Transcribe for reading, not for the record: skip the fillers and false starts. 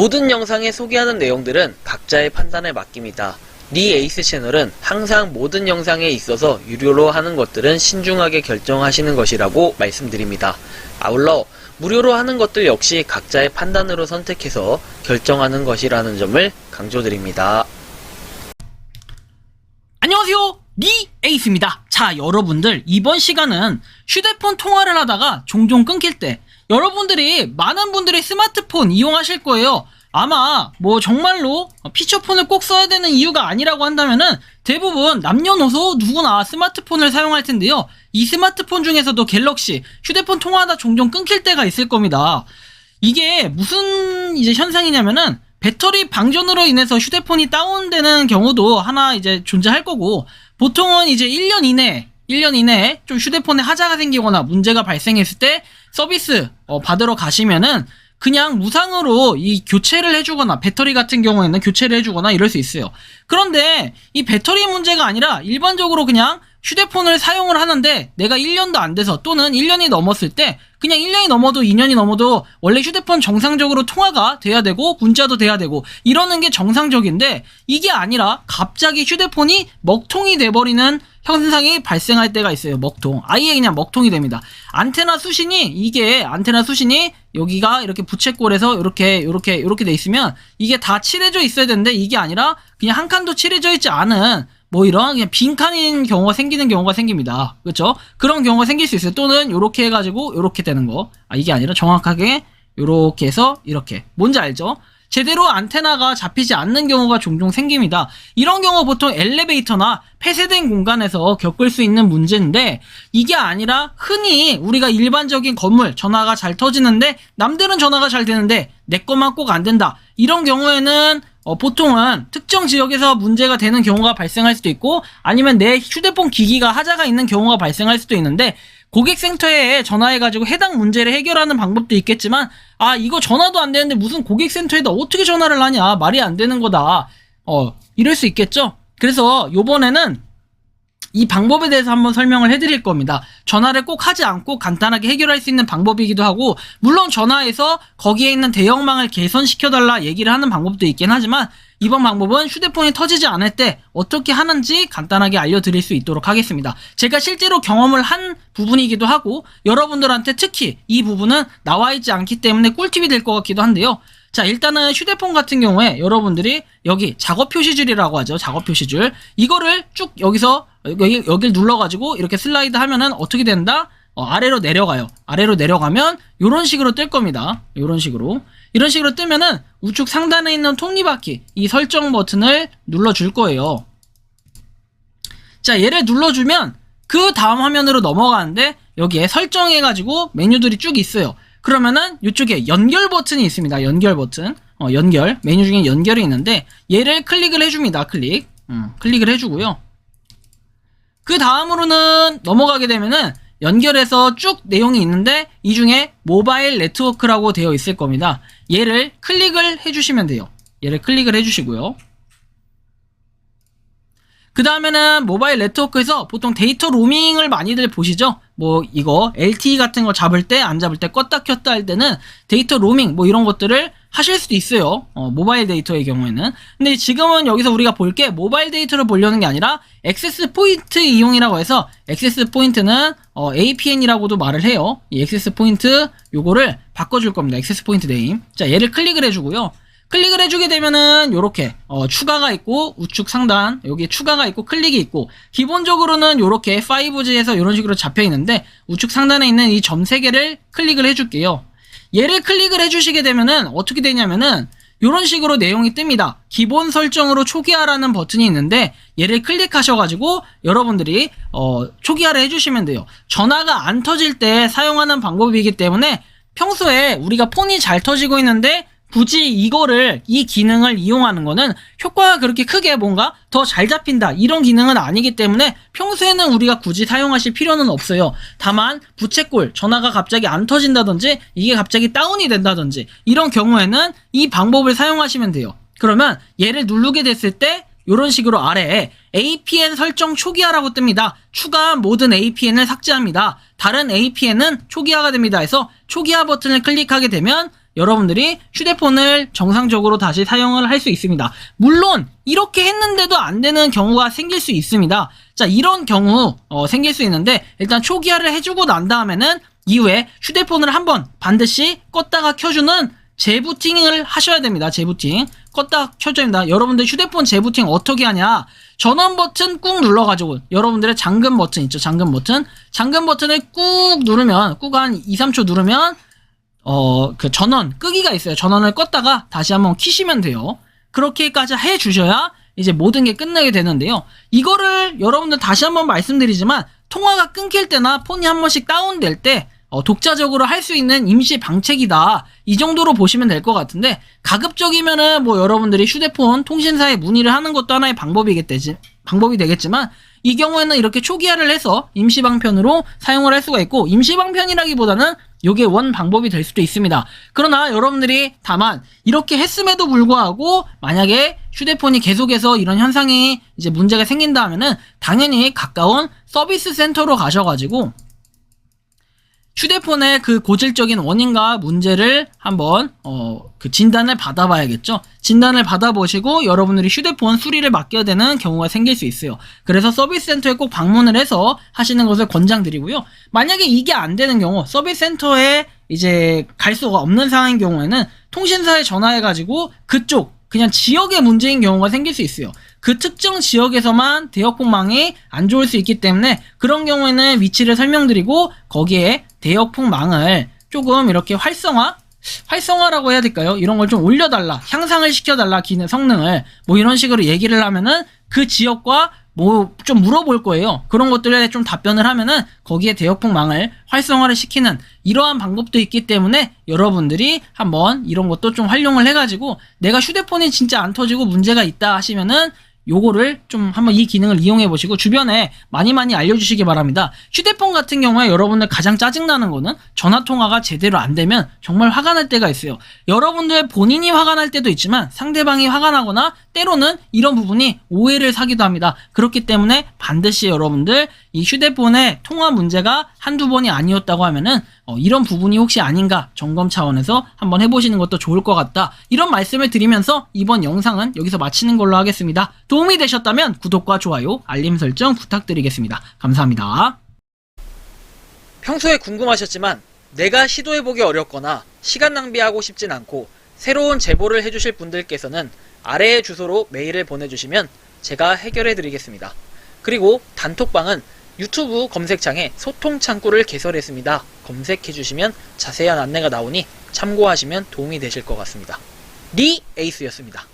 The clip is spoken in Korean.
모든 영상에 소개하는 내용들은 각자의 판단에 맡깁니다. 니 에이스 채널은 항상 모든 영상에 있어서 유료로 하는 것들은 신중하게 결정하시는 것이라고 말씀드립니다. 아울러 무료로 하는 것들 역시 각자의 판단으로 선택해서 결정하는 것이라는 점을 강조드립니다. 안녕하세요, 니 에이스입니다. 자, 여러분들, 이번 시간은 휴대폰 통화를 하다가 종종 끊길 때 여러분들이 많은 분들이 스마트폰 이용하실 거예요. 아마 정말로 피처폰을 꼭 써야 되는 이유가 아니라고 한다면은 대부분 남녀노소 누구나 스마트폰을 사용할 텐데요. 이 스마트폰 중에서도 갤럭시 휴대폰 통화하다 종종 끊길 때가 있을 겁니다. 이게 무슨 현상이냐면은 배터리 방전으로 인해서 휴대폰이 다운되는 경우도 하나 존재할 거고, 보통은 1년 이내에 좀 휴대폰에 하자가 생기거나 문제가 발생했을 때 서비스 받으러 가시면은 그냥 무상으로 이 교체를 해주거나, 배터리 같은 경우에는 교체를 해주거나 이럴 수 있어요. 그런데 이 배터리 문제가 아니라 일반적으로 그냥 휴대폰을 사용을 하는데 내가 1년도 안 돼서, 또는 1년이 넘었을 때, 그냥 1년이 넘어도 2년이 넘어도 원래 휴대폰 정상적으로 통화가 돼야 되고 문자도 돼야 되고 이러는 게 정상적인데, 이게 아니라 갑자기 휴대폰이 먹통이 돼버리는 현상이 발생할 때가 있어요. 먹통. 아예 그냥 먹통이 됩니다. 안테나 수신이 여기가 이렇게 부채꼴에서 이렇게 돼 있으면 이게 다 칠해져 있어야 되는데, 이게 아니라 그냥 한 칸도 칠해져 있지 않은 이런 그냥 빈칸인 경우가 생기는 경우가 생깁니다. 그렇죠? 그런 경우가 생길 수 있어요. 또는 요렇게 해가지고 요렇게 되는 거. 이게 아니라 정확하게 요렇게 해서 이렇게. 뭔지 알죠? 제대로 안테나가 잡히지 않는 경우가 종종 생깁니다. 이런 경우 보통 엘리베이터나 폐쇄된 공간에서 겪을 수 있는 문제인데, 이게 아니라 흔히 우리가 일반적인 건물 전화가 잘 터지는데 남들은 전화가 잘 되는데 내 것만 꼭 안 된다. 이런 경우에는 보통은 특정 지역에서 문제가 되는 경우가 발생할 수도 있고, 아니면 내 휴대폰 기기가 하자가 있는 경우가 발생할 수도 있는데, 고객센터에 전화해가지고 해당 문제를 해결하는 방법도 있겠지만, 이거 전화도 안 되는데 무슨 고객센터에다 어떻게 전화를 하냐, 말이 안 되는 거다, 이럴 수 있겠죠. 그래서 요번에는 이 방법에 대해서 한번 설명을 해드릴 겁니다. 전화를 꼭 하지 않고 간단하게 해결할 수 있는 방법이기도 하고, 물론 전화해서 거기에 있는 대형망을 개선시켜달라 얘기를 하는 방법도 있긴 하지만, 이번 방법은 휴대폰이 터지지 않을 때 어떻게 하는지 간단하게 알려드릴 수 있도록 하겠습니다. 제가 실제로 경험을 한 부분이기도 하고, 여러분들한테 특히 이 부분은 나와있지 않기 때문에 꿀팁이 될 것 같기도 한데요. 자, 일단은 휴대폰 같은 경우에 여러분들이 여기 작업 표시줄이라고 하죠. 작업 표시줄. 이거를 쭉 여기를 눌러가지고 이렇게 슬라이드 하면은 어떻게 된다? 아래로 내려가요. 아래로 내려가면 이런 식으로 뜰 겁니다. 이런 식으로 뜨면은 우측 상단에 있는 톱니바퀴, 이 설정 버튼을 눌러줄 거예요. 자, 얘를 눌러주면 그 다음 화면으로 넘어가는데, 여기에 설정해가지고 메뉴들이 쭉 있어요. 그러면은 이쪽에 연결 버튼이 있습니다. 연결 버튼. 연결. 메뉴 중에 연결이 있는데, 얘를 클릭을 해줍니다. 클릭을 해주고요. 그 다음으로는 넘어가게 되면은 연결해서 쭉 내용이 있는데, 이 중에 모바일 네트워크라고 되어 있을 겁니다. 얘를 클릭을 해주시면 돼요. 얘를 클릭을 해주시고요. 그 다음에는 모바일 네트워크에서 보통 데이터 로밍을 많이들 보시죠? 이거 LTE 같은 거 잡을 때, 안 잡을 때, 껐다 켰다 할 때는 데이터 로밍 이런 것들을 하실 수도 있어요. 모바일 데이터의 경우에는. 근데 지금은 여기서 우리가 볼 게 모바일 데이터를 보려는 게 아니라 액세스 포인트 이용이라고 해서, 액세스 포인트는 APN이라고도 말을 해요. 이 액세스 포인트 요거를 바꿔줄 겁니다. 액세스 포인트 네임. 자, 얘를 클릭을 해주고요. 클릭을 해주게 되면은 요렇게 추가가 있고, 우측 상단 여기에 추가가 있고 클릭이 있고, 기본적으로는 요렇게 5G에서 이런 식으로 잡혀 있는데, 우측 상단에 있는 이 점 3개를 클릭을 해줄게요. 얘를 클릭을 해주시게 되면은 어떻게 되냐면은 요런 식으로 내용이 뜹니다. 기본 설정으로 초기화라는 버튼이 있는데, 얘를 클릭하셔가지고 여러분들이 초기화를 해주시면 돼요. 전화가 안 터질 때 사용하는 방법이기 때문에, 평소에 우리가 폰이 잘 터지고 있는데 굳이 이 기능을 이용하는 거는 효과가 그렇게 크게 뭔가 더 잘 잡힌다, 이런 기능은 아니기 때문에 평소에는 우리가 굳이 사용하실 필요는 없어요. 다만 부채꼴, 전화가 갑자기 안 터진다든지 이게 갑자기 다운이 된다든지 이런 경우에는 이 방법을 사용하시면 돼요. 그러면 얘를 누르게 됐을 때 이런 식으로 아래에 APN 설정 초기화라고 뜹니다. 추가한 모든 APN을 삭제합니다. 다른 APN은 초기화가 됩니다 해서 초기화 버튼을 클릭하게 되면 여러분들이 휴대폰을 정상적으로 다시 사용을 할 수 있습니다. 물론 이렇게 했는데도 안 되는 경우가 생길 수 있습니다. 자, 이런 경우 생길 수 있는데 일단 초기화를 해주고 난 다음에는 이후에 휴대폰을 한번 반드시 껐다가 켜주는 재부팅을 하셔야 됩니다. 재부팅. 껐다 켜줘야 됩니다. 여러분들 휴대폰 재부팅 어떻게 하냐? 전원 버튼 꾹 눌러가지고 여러분들의 잠금 버튼 있죠. 잠금 버튼. 잠금 버튼을 꾹 누르면 꾹 한 2, 3초 누르면 그 전원 끄기가 있어요. 전원을 껐다가 다시 한번 키시면 돼요. 그렇게까지 해주셔야 이제 모든 게 끝나게 되는데요. 이거를 여러분들 다시 한번 말씀드리지만 통화가 끊길 때나 폰이 한 번씩 다운될 때 독자적으로 할 수 있는 임시 방책이다. 이 정도로 보시면 될 것 같은데 가급적이면은 뭐 여러분들이 휴대폰 통신사에 문의를 하는 것도 하나의 방법이 되겠지만 이 경우에는 이렇게 초기화를 해서 임시 방편으로 사용을 할 수가 있고 임시 방편이라기보다는 요게 원 방법이 될 수도 있습니다. 그러나 여러분들이 다만 이렇게 했음에도 불구하고 만약에 휴대폰이 계속해서 이런 현상이 이제 문제가 생긴다 하면은 당연히 가까운 서비스 센터로 가셔가지고 휴대폰의 그 고질적인 원인과 문제를 한번 그 진단을 받아봐야겠죠. 진단을 받아보시고 여러분들이 휴대폰 수리를 맡겨야 되는 경우가 생길 수 있어요. 그래서 서비스 센터에 꼭 방문을 해서 하시는 것을 권장드리고요. 만약에 이게 안 되는 경우 서비스 센터에 이제 갈 수가 없는 상황인 경우에는 통신사에 전화해가지고 그쪽 그냥 지역의 문제인 경우가 생길 수 있어요. 그 특정 지역에서만 대역폭망이 안 좋을 수 있기 때문에 그런 경우에는 위치를 설명드리고 거기에 대역폭망을 조금 이렇게 활성화라고 해야 될까요? 이런 걸 좀 올려달라, 향상을 시켜달라, 기능 성능을 뭐 이런 식으로 얘기를 하면은 그 지역과 뭐 좀 물어볼 거예요. 그런 것들에 좀 답변을 하면은 거기에 대역폭망을 활성화를 시키는 이러한 방법도 있기 때문에 여러분들이 한번 이런 것도 좀 활용을 해가지고 내가 휴대폰이 진짜 안 터지고 문제가 있다 하시면은 요거를 좀 한번 이 기능을 이용해 보시고 주변에 많이 알려주시기 바랍니다. 휴대폰 같은 경우에 여러분들 가장 짜증나는 거는 전화통화가 제대로 안 되면 정말 화가 날 때가 있어요. 여러분들 본인이 화가 날 때도 있지만 상대방이 화가 나거나 때로는 이런 부분이 오해를 사기도 합니다. 그렇기 때문에 반드시 여러분들 이 휴대폰의 통화 문제가 한두 번이 아니었다고 하면은 이런 부분이 혹시 아닌가 점검 차원에서 한번 해보시는 것도 좋을 것 같다. 이런 말씀을 드리면서 이번 영상은 여기서 마치는 걸로 하겠습니다. 도움이 되셨다면 구독과 좋아요, 알림 설정 부탁드리겠습니다. 감사합니다. 평소에 궁금하셨지만 내가 시도해보기 어렵거나 시간 낭비하고 싶진 않고 새로운 제보를 해주실 분들께서는 아래의 주소로 메일을 보내주시면 제가 해결해드리겠습니다. 그리고 단톡방은 유튜브 검색창에 소통 창구를 개설했습니다. 검색해주시면 자세한 안내가 나오니 참고하시면 도움이 되실 것 같습니다. 리 에이스였습니다.